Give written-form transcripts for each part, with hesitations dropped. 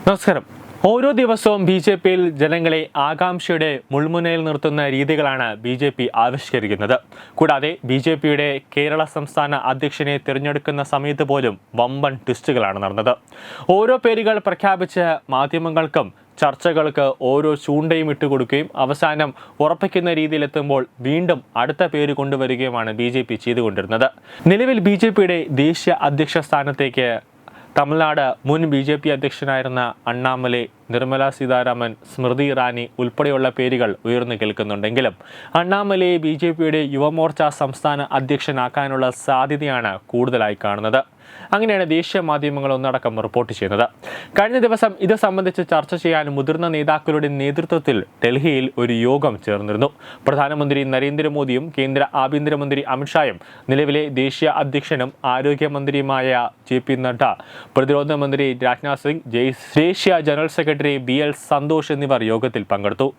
നമസ്കാരം. ഓരോ ദിവസവും ബി.ജെ.പിയിൽ ജനങ്ങളെ ആകാംക്ഷയുടെ മുൾമുനയിൽ നിർത്തുന്ന രീതികളാണ് ബി.ജെ.പി ആവിഷ്കരിക്കുന്നത്. കൂടാതെ ബി.ജെ.പിയുടെ കേരള സംസ്ഥാന അധ്യക്ഷനെ തിരഞ്ഞെടുക്കുന്ന സമയത്ത് പോലും വമ്പൻ ട്വിസ്റ്റുകളാണ് നടന്നത്. ഓരോ പേരുകൾ പ്രഖ്യാപിച്ച് മാധ്യമങ്ങൾക്കും ചർച്ചകൾക്ക് ഓരോ ചൂണ്ടയും ഇട്ടുകൊടുക്കുകയും അവസാനം ഉറപ്പിക്കുന്ന രീതിയിലെത്തുമ്പോൾ വീണ്ടും അടുത്ത പേര് കൊണ്ടുവരികയുമാണ് ബി.ജെ.പി ചെയ്തുകൊണ്ടിരുന്നത്. നിലവിൽ ബി.ജെ.പിയുടെ ദേശീയ അധ്യക്ഷ സ്ഥാനത്തേക്ക് തമിഴ്നാട് മുൻ ബി.ജെ.പി അധ്യക്ഷനായിരുന്ന അണ്ണാമലൈ, നിർമ്മല സീതാരാമൻ, സ്മൃതി ഇറാനി ഉൾപ്പെടെയുള്ള പേരുകൾ ഉയർന്നു കേൾക്കുന്നുണ്ടെങ്കിലും അണ്ണാമലയെ ബി.ജെ.പിയുടെ യുവമോർച്ച സംസ്ഥാന അധ്യക്ഷനാക്കാനുള്ള സാധ്യതയാണ് കൂടുതലായി കാണുന്നത്. അങ്ങനെയാണ് ദേശീയ മാധ്യമങ്ങൾ ഒന്നടക്കം റിപ്പോർട്ട് ചെയ്യുന്നത്. കഴിഞ്ഞ ദിവസം ഇത് സംബന്ധിച്ച് ചർച്ച ചെയ്യാൻ മുതിർന്ന നേതാക്കളുടെ നേതൃത്വത്തിൽ ഡൽഹിയിൽ ഒരു യോഗം ചേർന്നിരുന്നു. പ്രധാനമന്ത്രി നരേന്ദ്രമോദിയും കേന്ദ്ര ആഭ്യന്തരമന്ത്രി അമിത്ഷായും നിലവിലെ ദേശീയ അധ്യക്ഷനും ആരോഗ്യമന്ത്രിയുമായ ജെ.പി. നഡ്ഡ, പ്രതിരോധ മന്ത്രി രാജ്നാഥ് സിംഗ്, ദേശീയ ജനറൽ സെക്രട്ടറി ബി.എൽ. സന്തോഷ് എന്നിവർ യോഗത്തിൽ പങ്കെടുത്തു.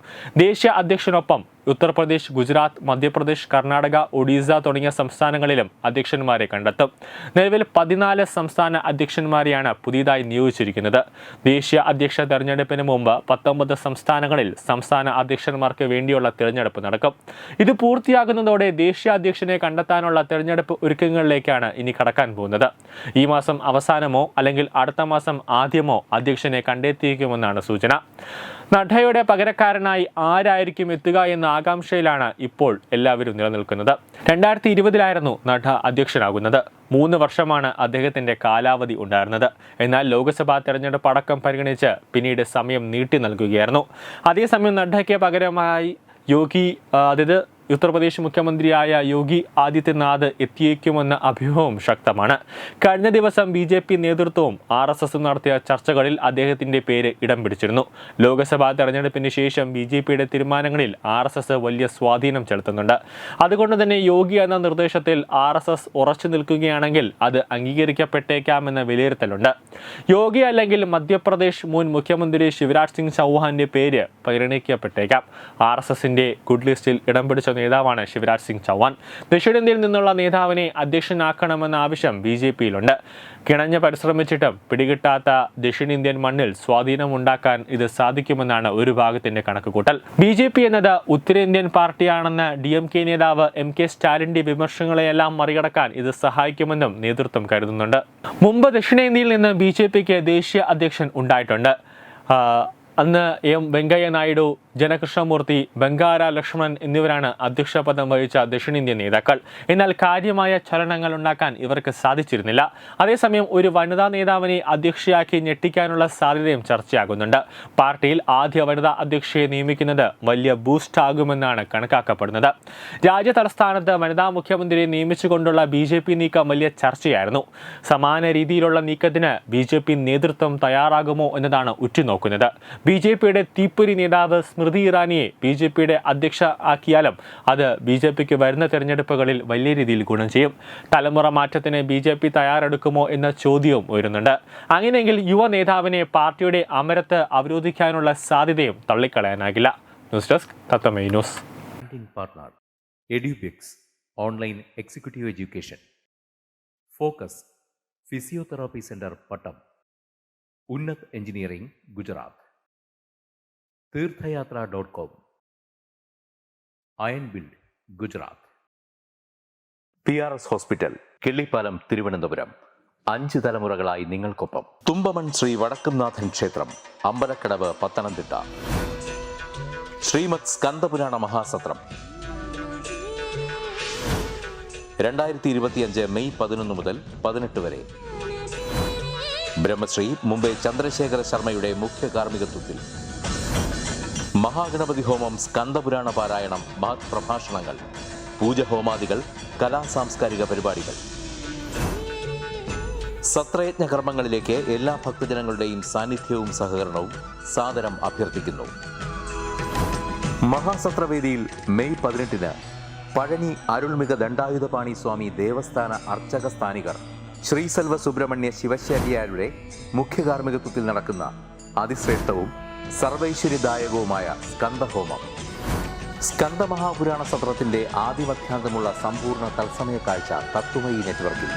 ദേശീയ അധ്യക്ഷനൊപ്പം ഉത്തർപ്രദേശ്, ഗുജറാത്ത്, മധ്യപ്രദേശ്, കർണാടക, ഒഡീസ തുടങ്ങിയ സംസ്ഥാനങ്ങളിലും അധ്യക്ഷന്മാരെ കണ്ടെത്തും. നിലവിൽ 14 സംസ്ഥാന അധ്യക്ഷന്മാരെയാണ് പുതിയതായി നിയോഗിച്ചിരിക്കുന്നത്. ദേശീയ അധ്യക്ഷ തെരഞ്ഞെടുപ്പിന് മുമ്പ് 19 സംസ്ഥാനങ്ങളിൽ സംസ്ഥാന അധ്യക്ഷന്മാർക്ക് വേണ്ടിയുള്ള തിരഞ്ഞെടുപ്പ് നടക്കും. ഇത് പൂർത്തിയാകുന്നതോടെ ദേശീയ അധ്യക്ഷനെ കണ്ടെത്താനുള്ള തിരഞ്ഞെടുപ്പ് ഒരുക്കങ്ങളിലേക്കാണ് ഇനി കടക്കാൻ പോകുന്നത്. ഈ മാസം അവസാനമോ അല്ലെങ്കിൽ അടുത്ത മാസം ആദ്യമോ അധ്യക്ഷനെ കണ്ടെത്തിയേക്കുമെന്നാണ് സൂചന. നഡ്ഡയുടെ പകരക്കാരനായി ആരായിരിക്കും എത്തുക എന്ന ആകാംക്ഷയിലാണ് ഇപ്പോൾ എല്ലാവരും നിലനിൽക്കുന്നത്. 2020 നഡ്ഡ അധ്യക്ഷനാകുന്നത്. 3 വർഷമാണ് അദ്ദേഹത്തിന്റെ കാലാവധി ഉണ്ടായിരുന്നത്. എന്നാൽ ലോക്സഭാ തെരഞ്ഞെടുപ്പ് അടക്കം പരിഗണിച്ച് പിന്നീട് സമയം നീട്ടി നൽകുകയായിരുന്നു. അതേസമയം നഡ്ഡയ്ക്ക് പകരമായി ഉത്തർപ്രദേശ് മുഖ്യമന്ത്രിയായ യോഗി ആദിത്യനാഥ് എത്തിയേക്കുമെന്ന അഭ്യൂഹവും ശക്തമാണ്. കഴിഞ്ഞ ദിവസം ബി.ജെ.പി നേതൃത്വവും RSS നടത്തിയ ചർച്ചകളിൽ അദ്ദേഹത്തിന്റെ പേര് ഇടം പിടിച്ചിരുന്നു. ലോക്സഭാ തെരഞ്ഞെടുപ്പിന് ശേഷം ബി.ജെ.പിയുടെ തീരുമാനങ്ങളിൽ RSS വലിയ സ്വാധീനം ചെലുത്തുന്നുണ്ട്. അതുകൊണ്ട് തന്നെ യോഗി എന്ന നിർദ്ദേശത്തിൽ RSS ഉറച്ചു നിൽക്കുകയാണെങ്കിൽ അത് അംഗീകരിക്കപ്പെട്ടേക്കാമെന്ന വിലയിരുത്തലുണ്ട്. യോഗി അല്ലെങ്കിൽ മധ്യപ്രദേശ് മുൻ മുഖ്യമന്ത്രി ശിവരാജ് സിംഗ് ചൗഹാന്റെ പേര് പരിഗണിക്കപ്പെട്ടേക്കാം. RSSന്റെ ഗുഡ് ലിസ്റ്റിൽ ഇടം പിടിച്ച നേതാവാണ് ശിവരാജ് സിംഗ് ചൗഹാൻ. ദക്ഷിണേന്ത്യയിൽ നിന്നുള്ള നേതാവിനെ അധ്യക്ഷനാക്കണമെന്ന ആവശ്യം ബി.ജെ.പിയിലുണ്ട്. കിണഞ്ഞ് പരിശ്രമിച്ചിട്ടും പിടികിട്ടാത്ത ദക്ഷിണേന്ത്യൻ മണ്ണിൽ സ്വാധീനമുണ്ടാക്കാൻ ഇത് സാധിക്കുമെന്നാണ് ഒരു ഭാഗത്തിന്റെ കണക്കുകൂട്ടൽ. ബി.ജെ.പി എന്നത് ഉത്തരേന്ത്യൻ പാർട്ടിയാണെന്ന് DMK നേതാവ് MK സ്റ്റാലിന്റെ വിമർശനങ്ങളെയെല്ലാം മറികടക്കാൻ ഇത് സഹായിക്കുമെന്നും നേതൃത്വം കരുതുന്നുണ്ട്. മുമ്പ് ദക്ഷിണേന്ത്യയിൽ നിന്ന് ബി.ജെ.പിക്ക് ദേശീയ അധ്യക്ഷൻ ഉണ്ടായിട്ടുണ്ട്. അന്ന് വെങ്കയ്യ നായിഡു, ജനകൃഷ്ണമൂർത്തി, ബംഗാര ലക്ഷ്മണൻ എന്നിവരാണ് അധ്യക്ഷ പദം വഹിച്ച ദക്ഷിണേന്ത്യൻ നേതാക്കൾ. എന്നാൽ കാര്യമായ ചലനങ്ങൾ ഉണ്ടാക്കാൻ ഇവർക്ക് സാധിച്ചിരുന്നില്ല. അതേസമയം ഒരു വനിതാ നേതാവിനെ അധ്യക്ഷയാക്കി ഞെട്ടിക്കാനുള്ള സാധ്യതയും ചർച്ചയാകുന്നുണ്ട്. പാർട്ടിയിൽ ആദ്യ വനിതാ അധ്യക്ഷയെ നിയമിക്കുന്നത് വലിയ ബൂസ്റ്റ് ആകുമെന്നാണ് കണക്കാക്കപ്പെടുന്നത്. രാജ്യ തലസ്ഥാനത്ത് വനിതാ മുഖ്യമന്ത്രിയെ നിയമിച്ചുകൊണ്ടുള്ള ബി.ജെ.പി നീക്കം വലിയ ചർച്ചയായിരുന്നു. സമാന രീതിയിലുള്ള നീക്കത്തിന് ബി.ജെ.പി നേതൃത്വം തയ്യാറാകുമോ എന്നതാണ് ഉറ്റുനോക്കുന്നത്. ബി.ജെ.പിയുടെ തീപ്പൊരി നേതാവ് സ്മൃതി ഇറാനിയെ ബി.ജെ.പിയുടെ അധ്യക്ഷ ആക്കിയാലും അത് ബി.ജെ.പിക്ക് വരുന്ന തെരഞ്ഞെടുപ്പുകളിൽ വലിയ രീതിയിൽ ഗുണം ചെയ്യും. തലമുറ മാറ്റത്തിന് ബി.ജെ.പി തയ്യാറെടുക്കുമോ എന്ന ചോദ്യവും ഉയരുന്നുണ്ട്. അങ്ങനെയെങ്കിൽ യുവ നേതാവിനെ പാർട്ടിയുടെ അമരത്ത് അവരോധിക്കാനുള്ള സാധ്യതയും തള്ളിക്കളയാനാകില്ല. News desk Tatwamayi news. Partner Edubix online executive education, focus physiotherapy centre Pattom, Unnath engineering Gujarat, തീർത്ഥയാത്ര.com, iron build Gujarat, PRS hospital, Killippalam, Thiruvananthapuram. 5 തലമുറകളായി നിങ്ങൾക്കൊപ്പം. തുമ്പമൺ ശ്രീ വടക്കുംനാഥൻ ക്ഷേത്രം, അമ്പലക്കടവ്, പത്തനംതിട്ട. ശ്രീമദ് സ്കന്ദപുരാണ മഹാസത്രം 2025 മെയ് 11 മുതൽ 18 വരെ. ബ്രഹ്മശ്രീ മുംബൈ ചന്ദ്രശേഖര ശർമ്മയുടെ മുഖ്യ കാർമ്മികത്വത്തിൽ മഹാഗണപതി ഹോമം, സ്കന്ദപുരാണ പാരായണം, മഹത് പ്രഭാഷണങ്ങൾ, പൂജഹോമാദികൾ, കലാസാംസ്കാരിക പരിപാടികൾ. സത്രയജ്ഞ കർമ്മങ്ങളിലേക്ക് എല്ലാ ഭക്തജനങ്ങളുടെയും സാന്നിധ്യവും സഹകരണവും സാദരം അഭ്യർത്ഥിക്കുന്നു. മഹാസത്രവേദിയിൽ മെയ് 18 പഴനി അരുൾമിക ദണ്ഡായുധപാണി സ്വാമി ദേവസ്ഥാന അർച്ചക സ്ഥാനികർ ശ്രീസെൽവ സുബ്രഹ്മണ്യ ശിവശാരിയാരുടെ മുഖ്യ കാർമ്മികത്വത്തിൽ നടക്കുന്ന അതിശ്രേഷ്ഠവും സർവൈശ്വര്യദായകവുമായ സ്കന്ദഹോമം. സ്കന്ദമഹാപുരാണ സത്രത്തിന്റെ ആദിമധ്യാന്തമുള്ള സമ്പൂർണ്ണ തത്സമയ കാഴ്ച തത്വമയി നെറ്റ്വർക്കിൽ.